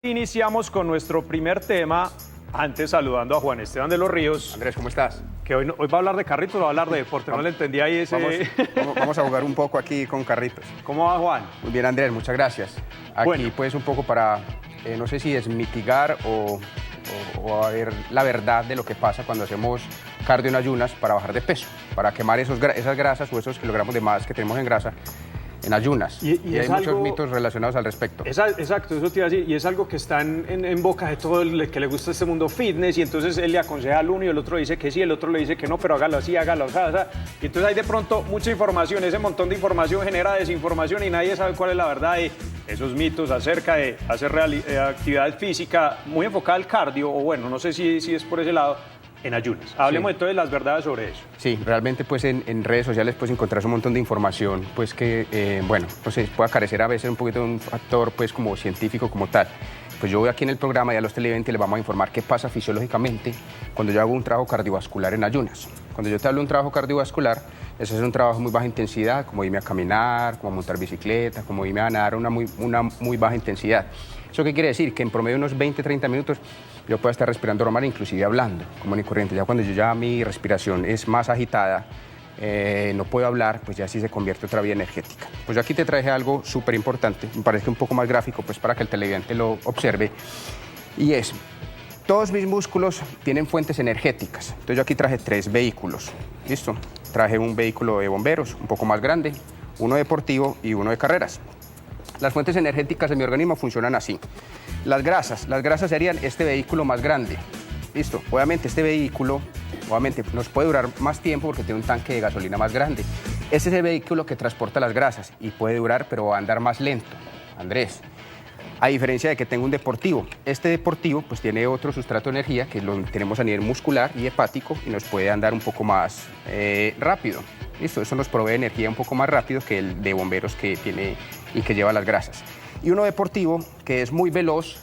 Iniciamos con nuestro primer tema, antes saludando a Juan Esteban de los Ríos. Andrés, ¿cómo estás? Que hoy va a hablar de carritos o va a hablar de deporte, no le entendí ahí ese... Vamos a jugar un poco aquí con carritos. ¿Cómo va, Juan? Muy bien, Andrés, muchas gracias. Aquí Bueno. pues un poco para, no sé si desmitigar o a ver la verdad de lo que pasa cuando hacemos cardio en ayunas para bajar de peso, para quemar esas grasas o esos kilogramos de más que tenemos en grasa en ayunas. Y Y es hay muchos algo- mitos relacionados al respecto. Exacto, eso te iba a decir, y es algo que está en boca de todo el que le gusta este mundo fitness, y entonces él le aconseja al uno y el otro dice que sí, el otro le dice que no, pero hágalo así, hágalo así, y entonces hay de pronto mucha información, ese montón de información genera desinformación y nadie sabe cuál es la verdad de esos mitos acerca de hacer actividad física muy enfocada al cardio, o bueno, no sé si es por ese lado, en ayunas. Hablemos Sí. entonces de las verdades sobre eso. Sí, realmente pues en redes sociales pues encontrás un montón de información pues que, bueno, pues puede carecer a veces un poquito de un factor pues como científico como tal. Pues yo voy aquí en el programa y a los televidentes les vamos a informar qué pasa fisiológicamente cuando yo hago un trabajo cardiovascular en ayunas. Cuando yo te hablo de un trabajo cardiovascular, ese es un trabajo de muy baja intensidad, como irme a caminar, como montar bicicleta, como irme a nadar, una muy baja intensidad. ¿Eso qué quiere decir? Que en promedio unos 20-30 minutos yo puedo estar respirando normal, inclusive hablando, común y corriente. Ya cuando mi respiración es más agitada, no puedo hablar, pues ya sí se convierte en otra vía energética. Pues yo aquí te traje algo súper importante, me parece un poco más gráfico, pues para que el televidente lo observe, y es, todos mis músculos tienen fuentes energéticas. Entonces yo aquí traje 3 vehículos, ¿listo? Traje un vehículo de bomberos, un poco más grande, uno deportivo y uno de carreras. Las fuentes energéticas de mi organismo funcionan así. Las grasas serían este vehículo más grande. Listo. Obviamente este vehículo nos puede durar más tiempo porque tiene un tanque de gasolina más grande. Este es el vehículo que transporta las grasas y puede durar, pero va a andar más lento. Andrés, a diferencia de que tengo un deportivo. Este deportivo pues tiene otro sustrato de energía que lo tenemos a nivel muscular y hepático y nos puede andar un poco más rápido. Listo, eso nos provee energía un poco más rápido que el de bomberos que tiene y que lleva las grasas. Y uno deportivo que es muy veloz,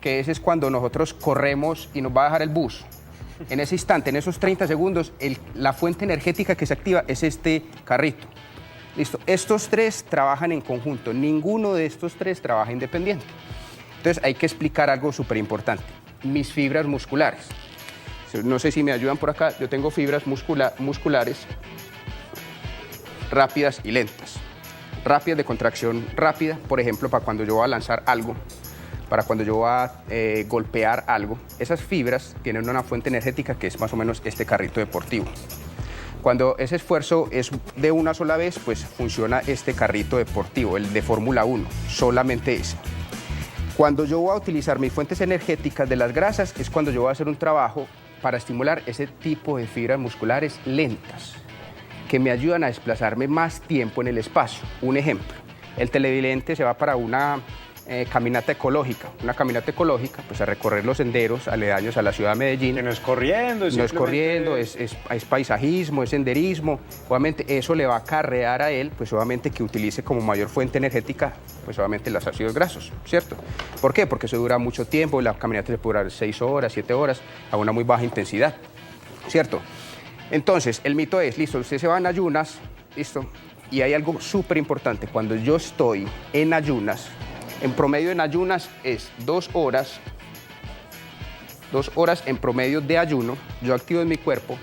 que ese es cuando nosotros corremos y nos va a dejar el bus. En ese instante, en esos 30 segundos, la fuente energética que se activa es este carrito. Listo, estos 3 trabajan en conjunto, ninguno de estos 3 trabaja independiente. Entonces hay que explicar algo súper importante, mis fibras musculares. No sé si me ayudan por acá, yo tengo fibras musculares rápidas y lentas. Rápidas de contracción rápida, por ejemplo, para cuando yo voy a lanzar algo, para cuando yo voy a golpear algo. Esas fibras tienen una fuente energética que es más o menos este carrito deportivo. Cuando ese esfuerzo es de una sola vez, pues funciona este carrito deportivo, el de Fórmula 1, solamente ese. Cuando yo voy a utilizar mis fuentes energéticas de las grasas, es cuando yo voy a hacer un trabajo para estimular ese tipo de fibras musculares lentas, que me ayudan a desplazarme más tiempo en el espacio. Un ejemplo, el televidente se va para una caminata ecológica. Una caminata ecológica, pues a recorrer los senderos aledaños a la ciudad de Medellín. Que no es corriendo, No es corriendo, es paisajismo, es senderismo. Obviamente eso le va a acarrear a él, pues obviamente que utilice como mayor fuente energética, pues obviamente los ácidos grasos, ¿cierto? ¿Por qué? Porque eso dura mucho tiempo, la caminata se puede durar 6 horas, 7 horas, a una muy baja intensidad, ¿cierto? Entonces, el mito es, listo, usted se va en ayunas, listo, y hay algo súper importante, cuando yo estoy en ayunas, en promedio en ayunas es 2 horas en promedio de ayuno, yo activo en mi cuerpo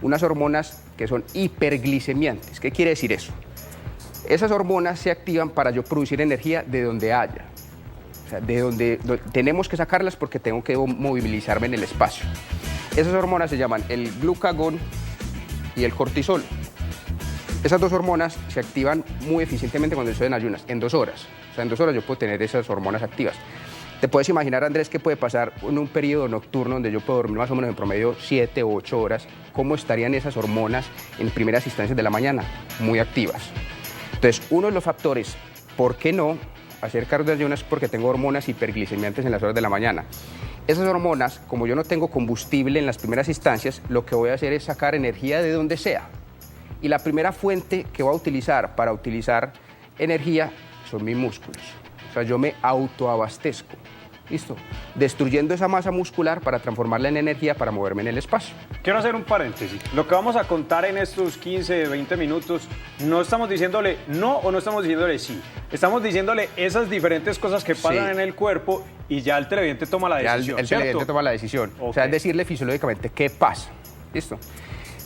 unas hormonas que son hiperglicemiantes. ¿Qué quiere decir eso? Esas hormonas se activan para yo producir energía de donde haya. O sea, de donde tenemos que sacarlas porque tengo que movilizarme en el espacio. Esas hormonas se llaman el glucagón y el cortisol. Esas 2 hormonas se activan muy eficientemente cuando estoy en ayunas, en 2 horas. O sea, en 2 horas yo puedo tener esas hormonas activas. Te puedes imaginar, Andrés, qué puede pasar en un periodo nocturno donde yo puedo dormir más o menos en promedio 7 o 8 horas. ¿Cómo estarían esas hormonas en primeras instancias de la mañana? Muy activas. Entonces, uno de los factores, ¿por qué no hacer cardio de ayunas? Porque tengo hormonas hiperglicemiantes en las horas de la mañana. Esas hormonas, como yo no tengo combustible en las primeras instancias, lo que voy a hacer es sacar energía de donde sea. Y la primera fuente que voy a utilizar para utilizar energía son mis músculos. O sea, yo me autoabastezco. ¿listo? Destruyendo esa masa muscular para transformarla en energía para moverme en el espacio. Quiero hacer un paréntesis. Lo que vamos a contar en estos 15, 20 minutos, no estamos diciéndole no o no estamos diciéndole sí. Estamos diciéndole esas diferentes cosas que pasan en el cuerpo y ya el televidente toma la decisión, el televidente toma la decisión. Okay. O sea, es decirle fisiológicamente qué pasa. ¿Listo?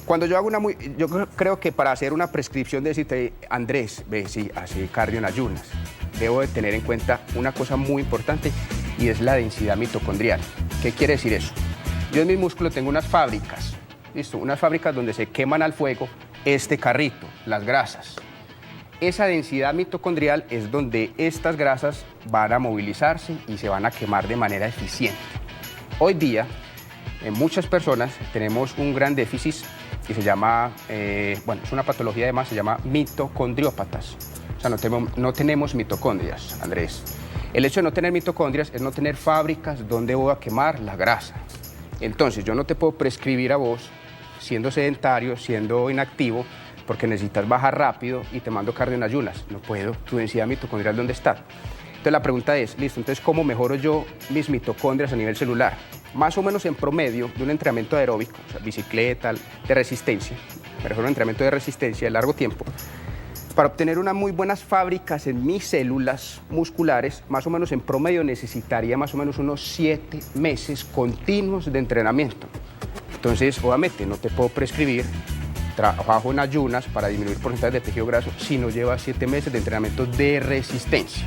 Cuando yo hago yo creo que para hacer una prescripción de decirte, Andrés, ve, sí, así cardio en ayunas, debo de tener en cuenta una cosa muy importante y es la densidad mitocondrial. ¿Qué quiere decir eso? Yo en mi músculo tengo unas fábricas, ¿listo? Unas fábricas donde se queman al fuego este carrito, las grasas. Esa densidad mitocondrial es donde estas grasas van a movilizarse y se van a quemar de manera eficiente. Hoy día, en muchas personas tenemos un gran déficit que se llama, bueno, es una patología además, se llama mitocondriópatas. O sea, no tenemos mitocondrias, Andrés. El hecho de no tener mitocondrias es no tener fábricas donde voy a quemar la grasa. Entonces, yo no te puedo prescribir a vos, siendo sedentario, siendo inactivo, porque necesitas bajar rápido y te mando cardio en ayunas. No puedo. Tu densidad mitocondrial, ¿dónde está? Entonces, la pregunta es, listo, entonces, ¿cómo mejoro yo mis mitocondrias a nivel celular? Más o menos en promedio de un entrenamiento aeróbico, o sea, bicicleta, de resistencia, me refiero a un entrenamiento de resistencia de largo tiempo, para obtener unas muy buenas fábricas en mis células musculares, más o menos en promedio necesitaría más o menos unos 7 meses continuos de entrenamiento. Entonces, obviamente, no te puedo prescribir trabajo en ayunas para disminuir porcentajes de tejido graso si no llevas 7 meses de entrenamiento de resistencia.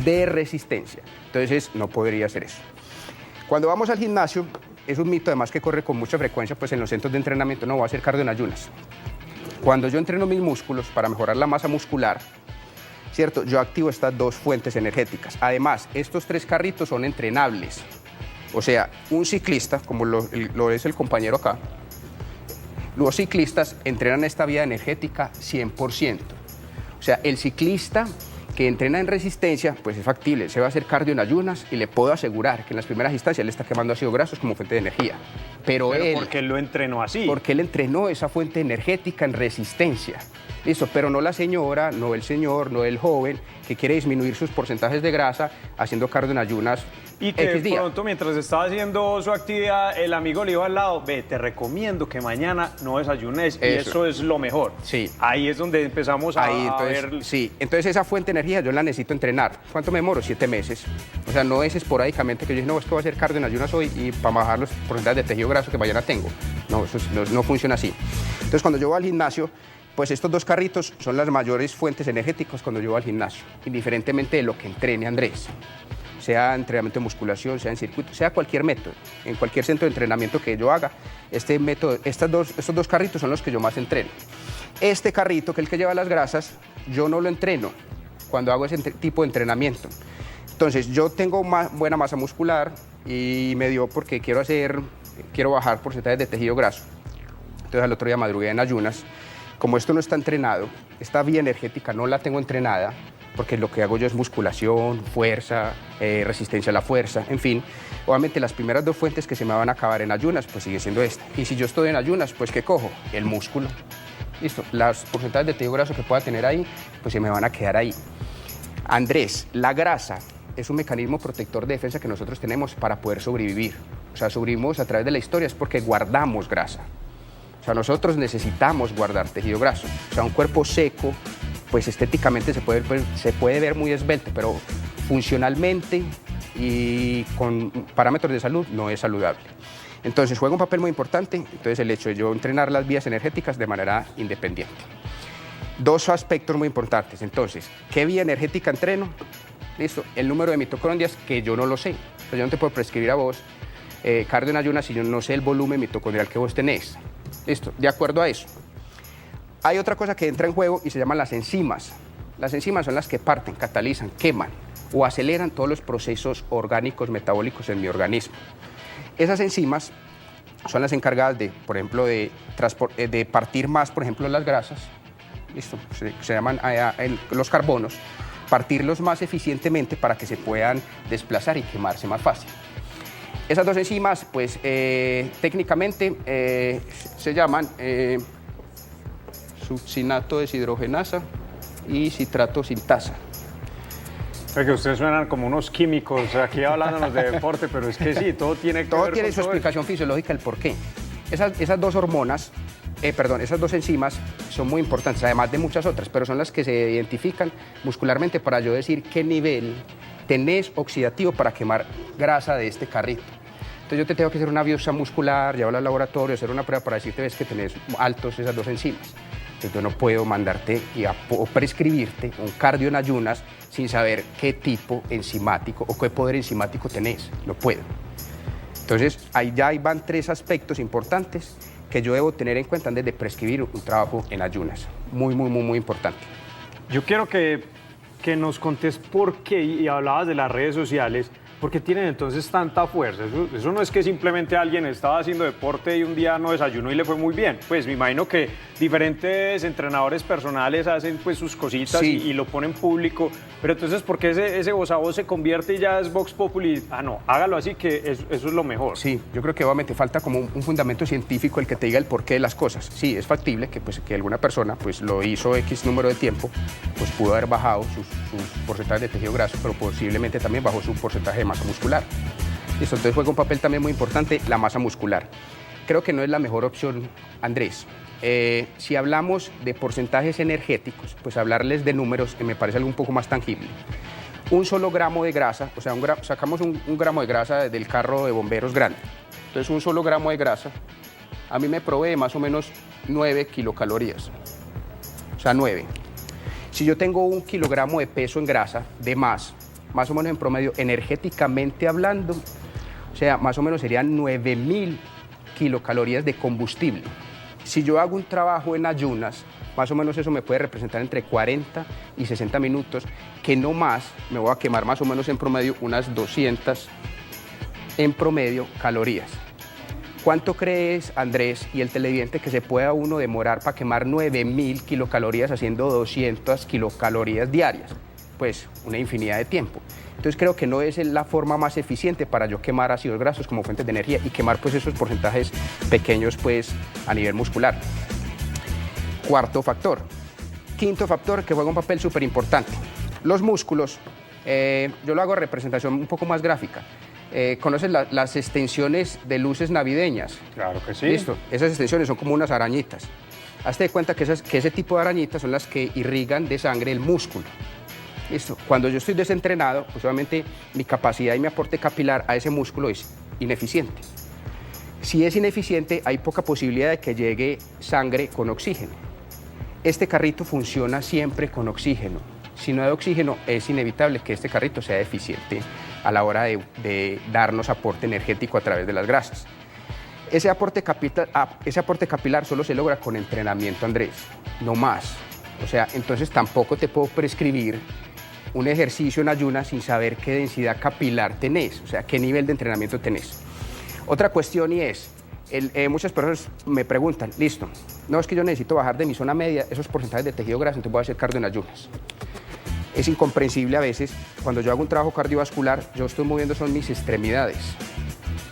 De resistencia. Entonces, no podría hacer eso. Cuando vamos al gimnasio, es un mito además que corre con mucha frecuencia pues en los centros de entrenamiento, no voy a hacer cardio en ayunas. Cuando yo entreno mis músculos para mejorar la masa muscular, ¿cierto? Yo activo estas dos fuentes energéticas. Además, estos 3 carritos son entrenables. O sea, un ciclista, como lo es el compañero acá, los ciclistas entrenan esta vía energética 100%. O sea, el ciclista que entrena en resistencia, pues es factible, se va a hacer cardio en ayunas y le puedo asegurar que en las primeras instancias él está quemando ácidos grasos como fuente de energía. Pero él, porque él lo entrenó así. Porque él entrenó esa fuente energética en resistencia. Listo, pero no la señora, no el señor, no el joven que quiere disminuir sus porcentajes de grasa haciendo cardio en ayunas. Y que de pronto, mientras estaba haciendo su actividad, el amigo le iba al lado, ve, te recomiendo que mañana no desayunes, y eso es lo mejor. Sí. Ahí es donde empezamos a ver... Sí, entonces esa fuente de energía yo la necesito entrenar. ¿Cuánto me demoro? 7 meses. O sea, no es esporádicamente que yo dije, no, es que voy a hacer cardio en ayunas hoy y para bajar los porcentajes de tejido graso que mañana tengo. No, eso no funciona así. Entonces, cuando yo voy al gimnasio, pues estos 2 carritos son las mayores fuentes energéticas cuando yo voy al gimnasio, indiferentemente de lo que entrene Andrés. Sea entrenamiento de musculación, sea en circuito, sea cualquier método, en cualquier centro de entrenamiento que yo haga, estos dos carritos son los que yo más entreno. Este carrito, que es el que lleva las grasas, yo no lo entreno cuando hago ese tipo de entrenamiento. Entonces, yo tengo buena masa muscular y me dio porque quiero bajar porcentajes de tejido graso. Entonces, al otro día madrugué en ayunas. Como esto no está entrenado, esta vía energética no la tengo entrenada, porque lo que hago yo es musculación, fuerza, resistencia a la fuerza, en fin. Obviamente las primeras 2 fuentes que se me van a acabar en ayunas, pues sigue siendo esta. Y si yo estoy en ayunas, pues ¿qué cojo? El músculo. Listo, los porcentajes de tejido graso que pueda tener ahí, pues se me van a quedar ahí. Andrés, la grasa es un mecanismo protector de defensa que nosotros tenemos para poder sobrevivir. O sea, sobrevivimos a través de la historia, es porque guardamos grasa. O sea, nosotros necesitamos guardar tejido graso. O sea, un cuerpo seco, pues estéticamente se puede ver muy esbelto, pero funcionalmente y con parámetros de salud no es saludable. Entonces juega un papel muy importante, entonces el hecho de yo entrenar las vías energéticas de manera independiente. 2 aspectos muy importantes, entonces, ¿qué vía energética entreno? Listo, el número de mitocondrias que yo no lo sé, yo no te puedo prescribir a vos cardio en ayunas si yo no sé el volumen mitocondrial que vos tenés. Listo, de acuerdo a eso. Hay otra cosa que entra en juego y se llaman las enzimas. Las enzimas son las que parten, catalizan, queman o aceleran todos los procesos orgánicos metabólicos en mi organismo. Esas enzimas son las encargadas de, por ejemplo, de partir más, por ejemplo, las grasas. Listo, se llaman los carbonos, partirlos más eficientemente para que se puedan desplazar y quemarse más fácil. Esas 2 enzimas, pues técnicamente se llaman succinato deshidrogenasa y citrato sintasa. Porque ustedes suenan como unos químicos aquí hablándonos de deporte, pero es que sí, todo tiene que Todo ver tiene con su todo explicación fisiológica, el por qué. Esas dos hormonas, esas dos enzimas son muy importantes, además de muchas otras, pero son las que se identifican muscularmente para yo decir qué nivel tenés oxidativo para quemar grasa de este carrito. Entonces yo te tengo que hacer una biopsia muscular, llevarla al laboratorio, hacer una prueba para decirte, ves que tenés altos esas dos enzimas. Entonces yo no puedo mandarte o prescribirte un cardio en ayunas sin saber qué tipo enzimático o qué poder enzimático tenés. No puedo. Entonces ahí van tres aspectos importantes que yo debo tener en cuenta antes de prescribir un trabajo en ayunas. Muy, muy, muy, muy importante. Yo quiero que nos contés por qué, y hablabas de las redes sociales, ¿por qué tienen entonces tanta fuerza? Eso no es que simplemente alguien estaba haciendo deporte y un día no desayunó y le fue muy bien. Pues me imagino que diferentes entrenadores personales hacen pues sus cositas Sí. y lo ponen público. Pero entonces, ¿por qué ese voz a voz se convierte y ya es Vox Populi? Ah, no, hágalo así, que eso es lo mejor. Sí, yo creo que obviamente falta como un fundamento científico el que te diga el porqué de las cosas. Sí, es factible que alguna persona pues lo hizo X número de tiempo, pues pudo haber bajado sus porcentajes de tejido graso, pero posiblemente también bajó su porcentaje de masa muscular. Listo, entonces juega un papel también muy importante la masa muscular. Creo que no es la mejor opción, Andrés. Si hablamos de porcentajes energéticos, pues hablarles de números me parece algo un poco más tangible. Un solo gramo de grasa, o sea, sacamos un gramo de grasa del carro de bomberos grande. Entonces, un solo gramo de grasa a mí me provee más o menos 9 kilocalorías. O sea, 9. Si yo tengo 1 kilogramo de peso en grasa, de más o menos en promedio, energéticamente hablando, o sea, más o menos serían 9.000 kilocalorías de combustible. Si yo hago un trabajo en ayunas, más o menos eso me puede representar entre 40 y 60 minutos, que no más me voy a quemar más o menos en promedio unas 200 en promedio calorías. ¿Cuánto crees, Andrés, y el televidente, que se pueda uno demorar para quemar 9.000 kilocalorías haciendo 200 kilocalorías diarias? Pues una infinidad de tiempo. Entonces creo que no es la forma más eficiente para yo quemar ácidos grasos como fuentes de energía y quemar pues esos porcentajes pequeños pues a nivel muscular. Cuarto factor. Quinto factor que juega un papel súper importante. Los músculos, yo lo hago en representación un poco más gráfica. ¿Conoces las extensiones de luces navideñas? Claro que sí. Listo, esas extensiones son como unas arañitas. Hazte de cuenta que ese tipo de arañitas son las que irrigan de sangre el músculo. Listo. Cuando yo estoy desentrenado, pues obviamente mi capacidad y mi aporte capilar a ese músculo es ineficiente. Si es ineficiente, hay poca posibilidad de que llegue sangre con oxígeno. Este carrito funciona siempre con oxígeno. Si no hay oxígeno, es inevitable que este carrito sea deficiente a la hora de darnos aporte energético a través de las grasas. Ese aporte capilar solo se logra con entrenamiento, Andrés, no más. O sea, entonces tampoco te puedo prescribir un ejercicio en ayunas sin saber qué densidad capilar tenés, o sea, qué nivel de entrenamiento tenés. Otra cuestión y es, muchas personas me preguntan, listo, no es que yo necesito bajar de mi zona media esos porcentajes de tejido graso, entonces voy a hacer cardio en ayunas. Es incomprensible a veces, cuando yo hago un trabajo cardiovascular, yo estoy moviendo son mis extremidades,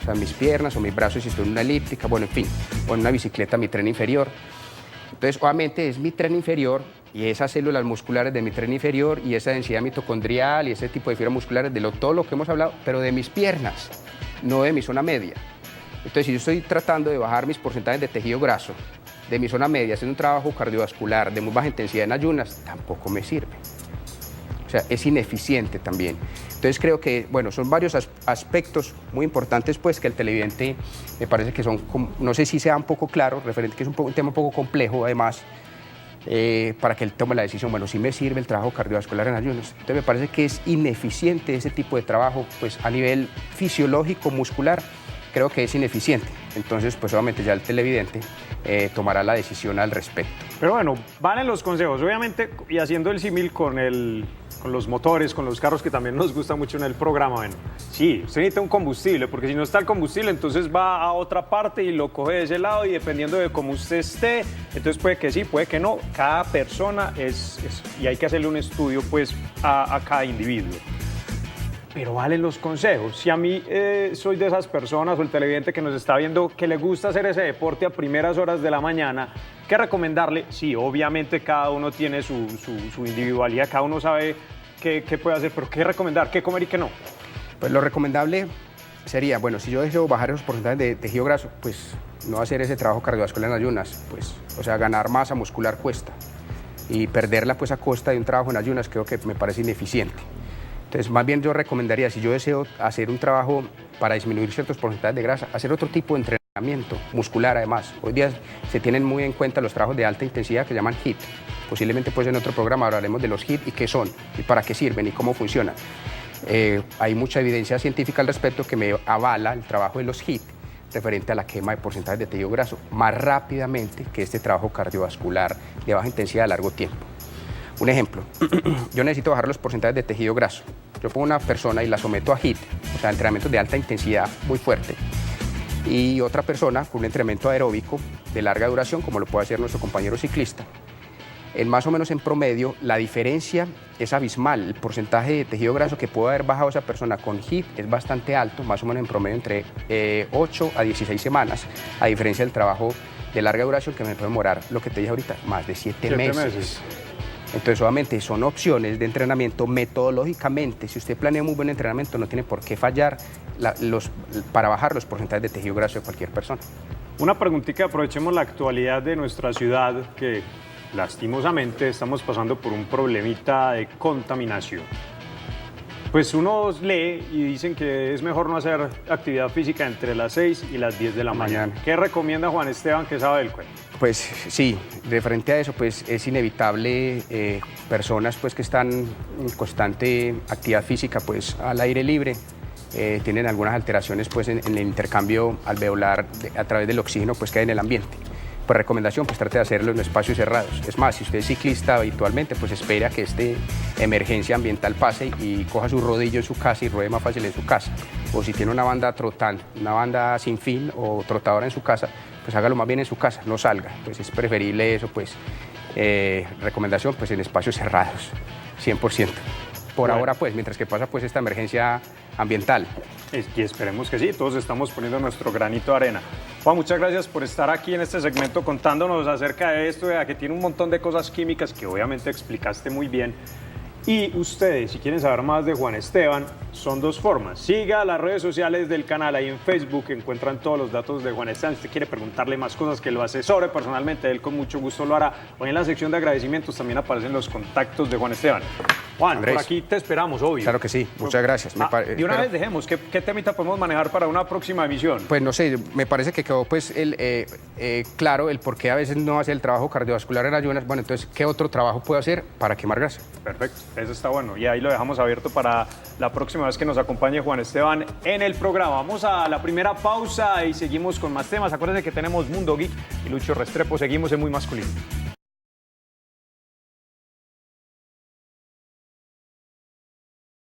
o sea, mis piernas o mis brazos si estoy en una elíptica, bueno, en fin, o en una bicicleta, mi tren inferior. Entonces, obviamente es mi tren inferior y esas células musculares de mi tren inferior y esa densidad mitocondrial y ese tipo de fibras musculares de todo lo que hemos hablado, pero de mis piernas, no de mi zona media. Entonces, si yo estoy tratando de bajar mis porcentajes de tejido graso de mi zona media, haciendo un trabajo cardiovascular de muy baja intensidad en ayunas, tampoco me sirve. O sea, es ineficiente también. Entonces creo que, bueno, son varios aspectos muy importantes, pues, que el televidente me parece que son, no sé si sea un poco claro, referente que es un tema un poco complejo, además, para que él tome la decisión, bueno, si me sirve el trabajo cardiovascular en ayunas. Entonces me parece que es ineficiente ese tipo de trabajo, pues, a nivel fisiológico, muscular, creo que es ineficiente. Entonces, pues, obviamente ya el televidente tomará la decisión al respecto. Pero bueno, valen los consejos, obviamente, y haciendo el símil con los motores, con los carros, que también nos gusta mucho en el programa. Bueno, sí, usted necesita un combustible, porque si no está el combustible, entonces va a otra parte y lo coge de ese lado, y dependiendo de cómo usted esté, entonces puede que sí, puede que no. Cada persona y hay que hacerle un estudio, pues, a cada individuo. Pero valen los consejos. Si a mí soy de esas personas, o el televidente que nos está viendo, que le gusta hacer ese deporte a primeras horas de la mañana, ¿qué recomendarle? Sí, obviamente cada uno tiene su individualidad, cada uno sabe ¿qué puede hacer? ¿Pero qué recomendar? ¿Qué comer y qué no? Pues lo recomendable sería, bueno, si yo deseo bajar esos porcentajes de tejido graso, pues no hacer ese trabajo cardiovascular en ayunas, pues, o sea, ganar masa muscular cuesta y perderla pues a costa de un trabajo en ayunas creo que me parece ineficiente. Entonces, más bien yo recomendaría, si yo deseo hacer un trabajo para disminuir ciertos porcentajes de grasa, hacer otro tipo de entrenamiento muscular además. Hoy día se tienen muy en cuenta los trabajos de alta intensidad que llaman HIIT. Posiblemente pues en otro programa hablaremos de los HIIT y qué son, y para qué sirven y cómo funcionan. Hay mucha evidencia científica al respecto que me avala el trabajo de los HIIT referente a la quema de porcentajes de tejido graso más rápidamente que este trabajo cardiovascular de baja intensidad a largo tiempo. Un ejemplo, yo necesito bajar los porcentajes de tejido graso. Yo pongo una persona y la someto a HIIT, o sea, entrenamientos de alta intensidad muy fuerte, y otra persona con un entrenamiento aeróbico de larga duración, como lo puede hacer nuestro compañero ciclista. Más o menos en promedio, la diferencia es abismal. El porcentaje de tejido graso que puede haber bajado esa persona con HIIT es bastante alto, más o menos en promedio entre 8 a 16 semanas, a diferencia del trabajo de larga duración que me puede demorar, lo que te dije ahorita, más de 7 meses. Entonces, obviamente, son opciones de entrenamiento metodológicamente. Si usted planea muy buen entrenamiento, no tiene por qué fallar para bajar los porcentajes de tejido graso de cualquier persona. Una preguntita, aprovechemos la actualidad de nuestra ciudad, que lastimosamente estamos pasando por un problemita de contaminación. Pues uno lee y dicen que es mejor no hacer actividad física entre las 6 y las 10 de la mañana. ¿Qué recomienda Juan Esteban, que sabe del cuento? Pues sí, referente a eso, pues es inevitable personas pues que están en constante actividad física pues al aire libre, tienen algunas alteraciones pues en el intercambio alveolar a través del oxígeno pues que hay en el ambiente. Pues recomendación, pues trate de hacerlo en espacios cerrados. Es más, si usted es ciclista habitualmente, pues espere a que esta emergencia ambiental pase y coja su rodillo en su casa y ruede más fácil en su casa. O si tiene una banda trotando, una banda sin fin o trotadora en su casa, pues hágalo más bien en su casa, no salga. Pues es preferible eso, pues recomendación, pues en espacios cerrados, 100%. Por ahora, pues, mientras que pasa pues esta emergencia ambiental. Y esperemos que sí, todos estamos poniendo nuestro granito de arena. Juan, muchas gracias por estar aquí en este segmento contándonos acerca de esto, de que tiene un montón de cosas químicas que obviamente explicaste muy bien. Y ustedes, si quieren saber más de Juan Esteban, son dos formas. Siga las redes sociales del canal, ahí en Facebook encuentran todos los datos de Juan Esteban. Si usted quiere preguntarle más cosas, que lo asesore personalmente, él con mucho gusto lo hará. Hoy en la sección de agradecimientos también aparecen los contactos de Juan Esteban. Juan, Andrés, por aquí te esperamos, obvio. Claro que sí, muchas gracias. De una vez dejemos, ¿qué temita podemos manejar para una próxima emisión? Pues no sé, me parece que quedó pues claro el por qué a veces no hace el trabajo cardiovascular en ayunas. Bueno, entonces, ¿qué otro trabajo puedo hacer para quemar grasa? Perfecto, eso está bueno. Y ahí lo dejamos abierto para la próxima vez que nos acompañe Juan Esteban en el programa. Vamos a la primera pausa y seguimos con más temas. Acuérdense que tenemos Mundo Geek y Lucho Restrepo. Seguimos en Muy Masculino.